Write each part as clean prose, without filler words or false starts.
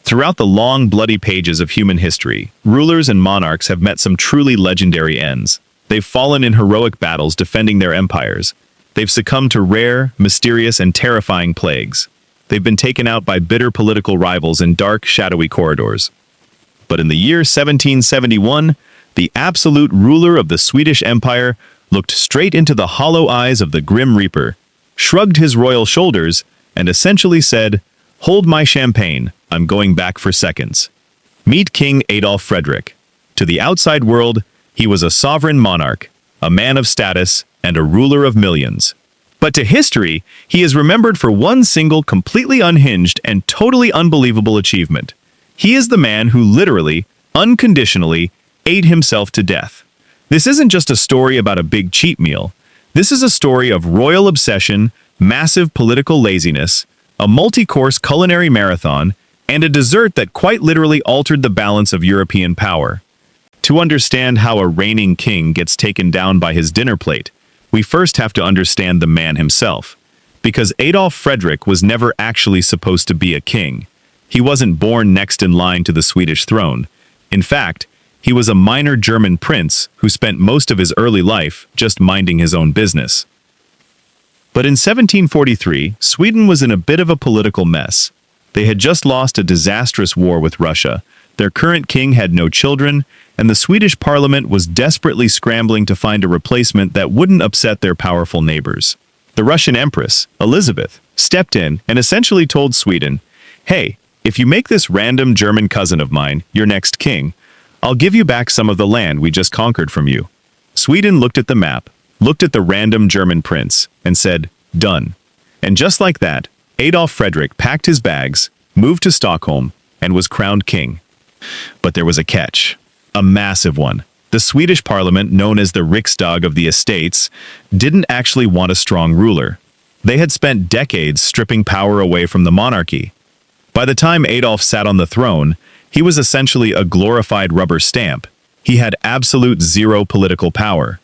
Throughout the long, bloody pages of human history, rulers and monarchs have met some truly legendary ends. They've fallen in heroic battles defending their empires. They've succumbed to rare, mysterious, and terrifying plagues. They've been taken out by bitter political rivals in dark, shadowy corridors. But in the year 1771, the absolute ruler of the Swedish Empire looked straight into the hollow eyes of the Grim Reaper, shrugged his royal shoulders, and essentially said, "Hold my champagne, I'm going back for seconds." Meet King Adolf Frederick. To the outside world, he was a sovereign monarch, a man of status, and a ruler of millions. But to history, he is remembered for one single, completely unhinged and totally unbelievable achievement. He is the man who literally, unconditionally, ate himself to death. This isn't just a story about a big cheat meal. This is a story of royal obsession, massive political laziness, a multi-course culinary marathon, and a dessert that quite literally altered the balance of European power. To understand how a reigning king gets taken down by his dinner plate, we first have to understand the man himself. Because Adolf Frederick was never actually supposed to be a king. He wasn't born next in line to the Swedish throne. In fact, he was a minor German prince who spent most of his early life just minding his own business. But in 1743, Sweden was in a bit of a political mess. They had just lost a disastrous war with Russia, their current king had no children, and the Swedish parliament was desperately scrambling to find a replacement that wouldn't upset their powerful neighbors. The Russian Empress, Elizabeth, stepped in and essentially told Sweden, "Hey, if you make this random German cousin of mine your next king, I'll give you back some of the land we just conquered from you." Sweden looked at the map, looked at the random German prince, and said, "Done." And just like that, Adolf Frederick packed his bags, moved to Stockholm, and was crowned king. But there was a catch. A massive one. The Swedish parliament, known as the Riksdag of the Estates, didn't actually want a strong ruler. They had spent decades stripping power away from the monarchy. By the time Adolf sat on the throne, he was essentially a glorified rubber stamp. He had absolute zero political power.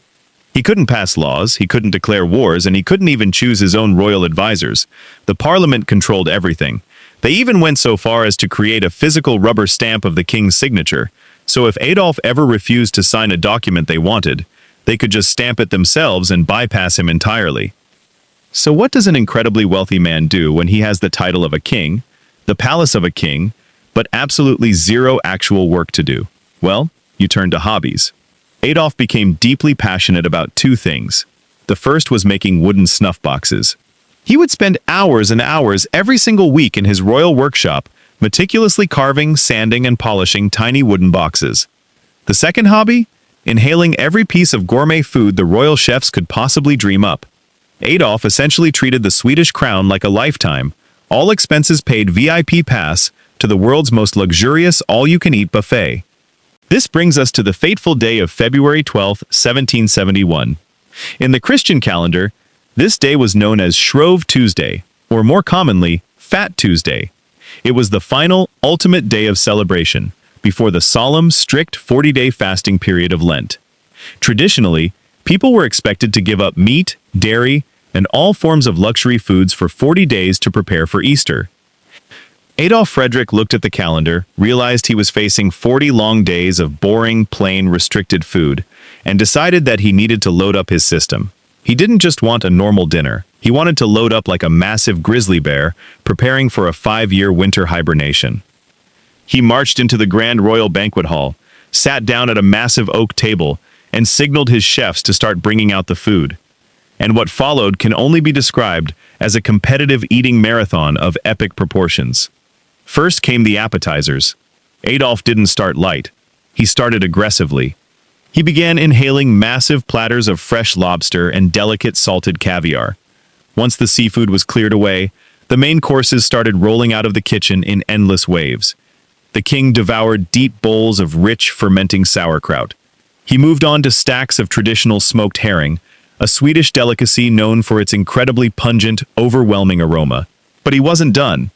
He couldn't pass laws, he couldn't declare wars, and he couldn't even choose his own royal advisors. The parliament controlled everything. They even went so far as to create a physical rubber stamp of the king's signature, so if Adolf ever refused to sign a document they wanted, they could just stamp it themselves and bypass him entirely. So what does an incredibly wealthy man do when he has the title of a king, the palace of a king, but absolutely zero actual work to do? Well, you turn to hobbies. Adolf became deeply passionate about two things. The first was making wooden snuff boxes. He would spend hours and hours every single week in his royal workshop, meticulously carving, sanding, and polishing tiny wooden boxes. The second hobby? Inhaling every piece of gourmet food the royal chefs could possibly dream up. Adolf essentially treated the Swedish crown like a lifetime, all expenses paid VIP pass to the world's most luxurious all-you-can-eat buffet. This brings us to the fateful day of February 12, 1771. In the Christian calendar, this day was known as Shrove Tuesday, or more commonly, Fat Tuesday. It was the final, ultimate day of celebration, before the solemn, strict 40-day fasting period of Lent. Traditionally, people were expected to give up meat, dairy, and all forms of luxury foods for 40 days to prepare for Easter. Adolf Frederick looked at the calendar, realized he was facing 40 long days of boring, plain, restricted food, and decided that he needed to load up his system. He didn't just want a normal dinner. He wanted to load up like a massive grizzly bear, preparing for a 5-year winter hibernation. He marched into the grand royal banquet hall, sat down at a massive oak table, and signaled his chefs to start bringing out the food. And what followed can only be described as a competitive eating marathon of epic proportions. First came the appetizers. Adolf didn't start light. He started aggressively. He began inhaling massive platters of fresh lobster and delicate salted caviar. Once the seafood was cleared away, the main courses started rolling out of the kitchen in endless waves. The king devoured deep bowls of rich, fermenting sauerkraut. He moved on to stacks of traditional smoked herring, a Swedish delicacy known for its incredibly pungent, overwhelming aroma. But he wasn't done.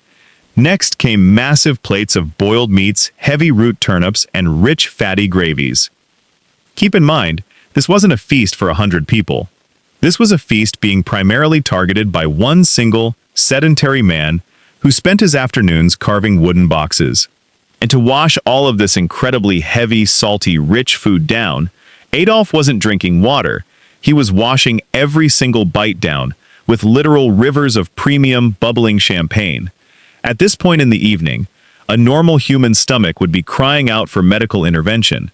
Next came massive plates of boiled meats, heavy root turnips, and rich, fatty gravies. Keep in mind, this wasn't a feast for 100 people. This was a feast being primarily targeted by one single, sedentary man who spent his afternoons carving wooden boxes. And to wash all of this incredibly heavy, salty, rich food down, Adolf wasn't drinking water. He was washing every single bite down with literal rivers of premium, bubbling champagne. At this point in the evening, a normal human stomach would be crying out for medical intervention.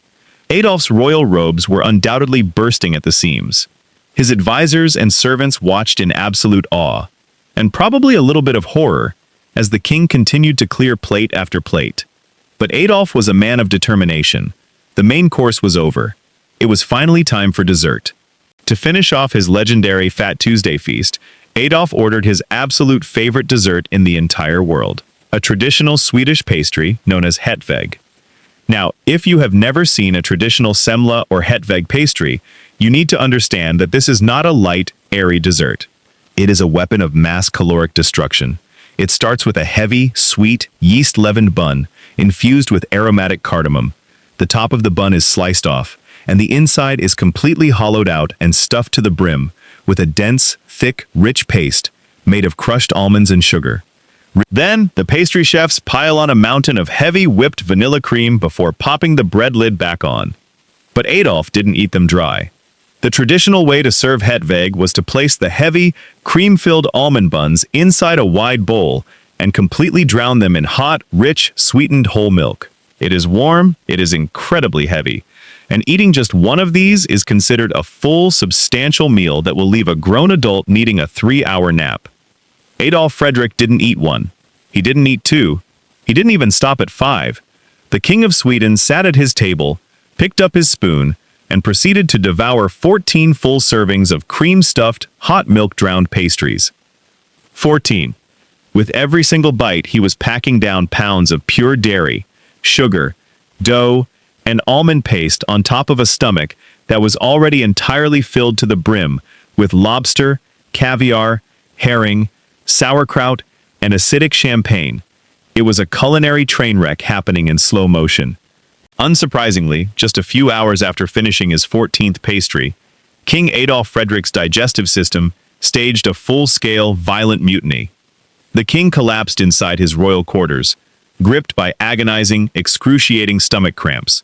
Adolf's royal robes were undoubtedly bursting at the seams. His advisors and servants watched in absolute awe, and probably a little bit of horror, as the king continued to clear plate after plate. But Adolf was a man of determination. The main course was over. It was finally time for dessert. To finish off his legendary Fat Tuesday feast, Adolf ordered his absolute favorite dessert in the entire world, a traditional Swedish pastry known as hetvägg. Now, if you have never seen a traditional Semla or hetvägg pastry, you need to understand that this is not a light, airy dessert. It is a weapon of mass caloric destruction. It starts with a heavy, sweet, yeast-leavened bun infused with aromatic cardamom. The top of the bun is sliced off, and the inside is completely hollowed out and stuffed to the brim with a dense, thick, rich paste made of crushed almonds and sugar. Then, the pastry chefs pile on a mountain of heavy whipped vanilla cream before popping the bread lid back on. But Adolf didn't eat them dry. The traditional way to serve hetvägg was to place the heavy, cream-filled almond buns inside a wide bowl and completely drown them in hot, rich, sweetened whole milk. It is warm, it is incredibly heavy, and eating just one of these is considered a full, substantial meal that will leave a grown adult needing a 3-hour nap. Adolf Frederick didn't eat one. He didn't eat two. He didn't even stop at 5. The King of Sweden sat at his table, picked up his spoon, and proceeded to devour 14 full servings of cream-stuffed, hot milk-drowned pastries. 14. With every single bite, he was packing down pounds of pure dairy, sugar, dough, and almond paste on top of a stomach that was already entirely filled to the brim with lobster, caviar, herring, sauerkraut, and acidic champagne. It was a culinary train wreck happening in slow motion. Unsurprisingly, just a few hours after finishing his 14th pastry, King Adolf Frederick's digestive system staged a full-scale, violent mutiny. The king collapsed inside his royal quarters, gripped by agonizing, excruciating stomach cramps.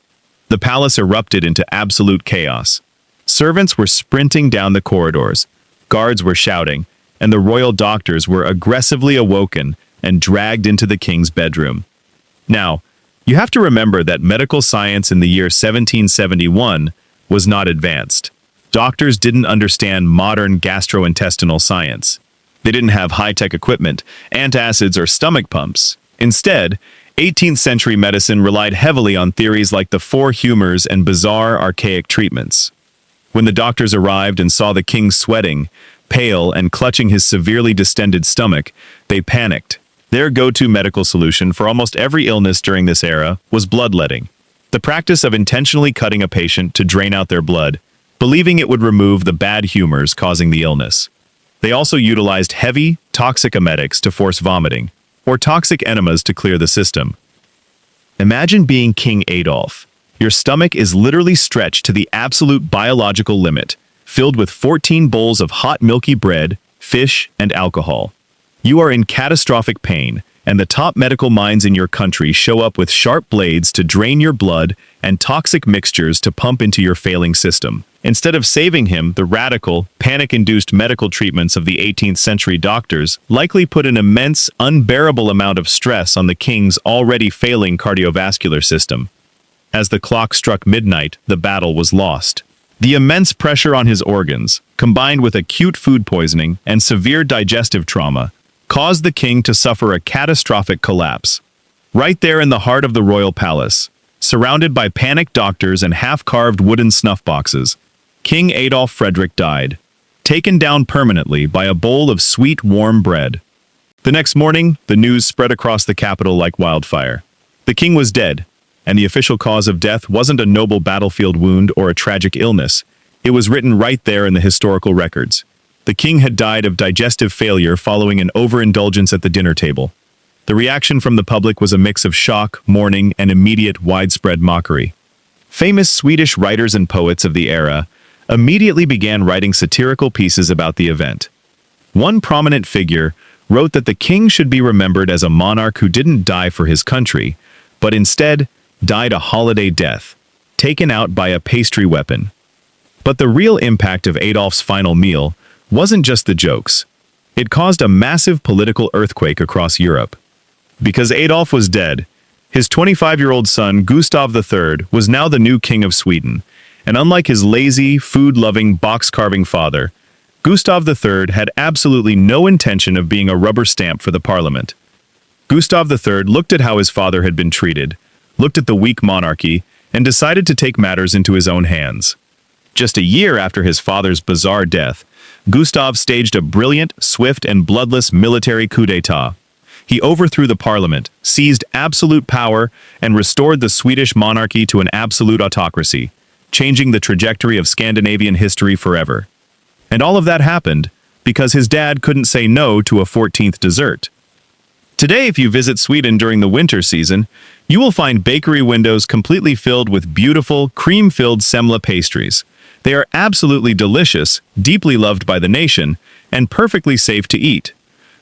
The palace erupted into absolute chaos. Servants were sprinting down the corridors, guards were shouting, and the royal doctors were aggressively awoken and dragged into the king's bedroom. Now, you have to remember that medical science in the year 1771 was not advanced. Doctors didn't understand modern gastrointestinal science. They didn't have high-tech equipment, antacids, or stomach pumps. Instead, 18th century medicine relied heavily on theories like the four humors and bizarre archaic treatments. When the doctors arrived and saw the king sweating, pale, and clutching his severely distended stomach, they panicked. Their go-to medical solution for almost every illness during this era was bloodletting, the practice of intentionally cutting a patient to drain out their blood, believing it would remove the bad humors causing the illness. They also utilized heavy, toxic emetics to force vomiting, or toxic enemas to clear the system. Imagine being King Adolf. Your stomach is literally stretched to the absolute biological limit, filled with 14 bowls of hot milky bread, fish, and alcohol. You are in catastrophic pain, and the top medical minds in your country show up with sharp blades to drain your blood and toxic mixtures to pump into your failing system. Instead of saving him, the radical, panic-induced medical treatments of the 18th century doctors likely put an immense, unbearable amount of stress on the king's already failing cardiovascular system. As the clock struck midnight, the battle was lost. The immense pressure on his organs, combined with acute food poisoning and severe digestive trauma, caused the king to suffer a catastrophic collapse. Right there in the heart of the royal palace, surrounded by panicked doctors and half-carved wooden snuff boxes, King Adolf Frederick died, taken down permanently by a bowl of sweet, warm bread. The next morning, the news spread across the capital like wildfire. The king was dead, and the official cause of death wasn't a noble battlefield wound or a tragic illness. It was written right there in the historical records. The king had died of digestive failure following an overindulgence at the dinner table. The reaction from the public was a mix of shock, mourning, and immediate widespread mockery. Famous Swedish writers and poets of the era immediately began writing satirical pieces about the event. One prominent figure wrote that the king should be remembered as a monarch who didn't die for his country, but instead died a holiday death, taken out by a pastry weapon. But the real impact of Adolf's final meal wasn't just the jokes. It caused a massive political earthquake across Europe. Because Adolf was dead, his 25-year-old son, Gustav III, was now the new king of Sweden, and unlike his lazy, food-loving, box-carving father, Gustav III had absolutely no intention of being a rubber stamp for the parliament. Gustav III looked at how his father had been treated, looked at the weak monarchy, and decided to take matters into his own hands. Just a year after his father's bizarre death, Gustav staged a brilliant, swift, and bloodless military coup d'état. He overthrew the parliament, seized absolute power, and restored the Swedish monarchy to an absolute autocracy, changing the trajectory of Scandinavian history forever. And all of that happened because his dad couldn't say no to a 14th dessert. Today, if you visit Sweden during the winter season, you will find bakery windows completely filled with beautiful, cream-filled Semla pastries. They are absolutely delicious, deeply loved by the nation, and perfectly safe to eat.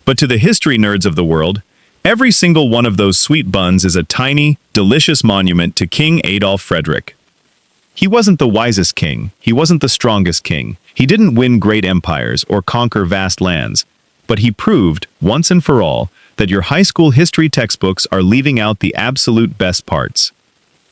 But to the history nerds of the world, every single one of those sweet buns is a tiny, delicious monument to King Adolf Frederick. He wasn't the wisest king, he wasn't the strongest king, he didn't win great empires or conquer vast lands, but he proved, once and for all, that your high school history textbooks are leaving out the absolute best parts.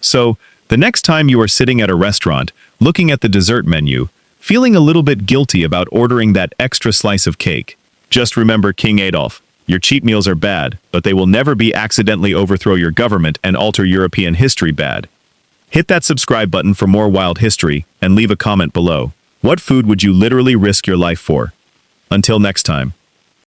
So, the next time you are sitting at a restaurant, looking at the dessert menu, feeling a little bit guilty about ordering that extra slice of cake, just remember King Adolf. Your cheat meals are bad, but they will never be accidentally overthrow your government and alter European history bad. Hit that subscribe button for more wild history, and leave a comment below. What food would you literally risk your life for? Until next time.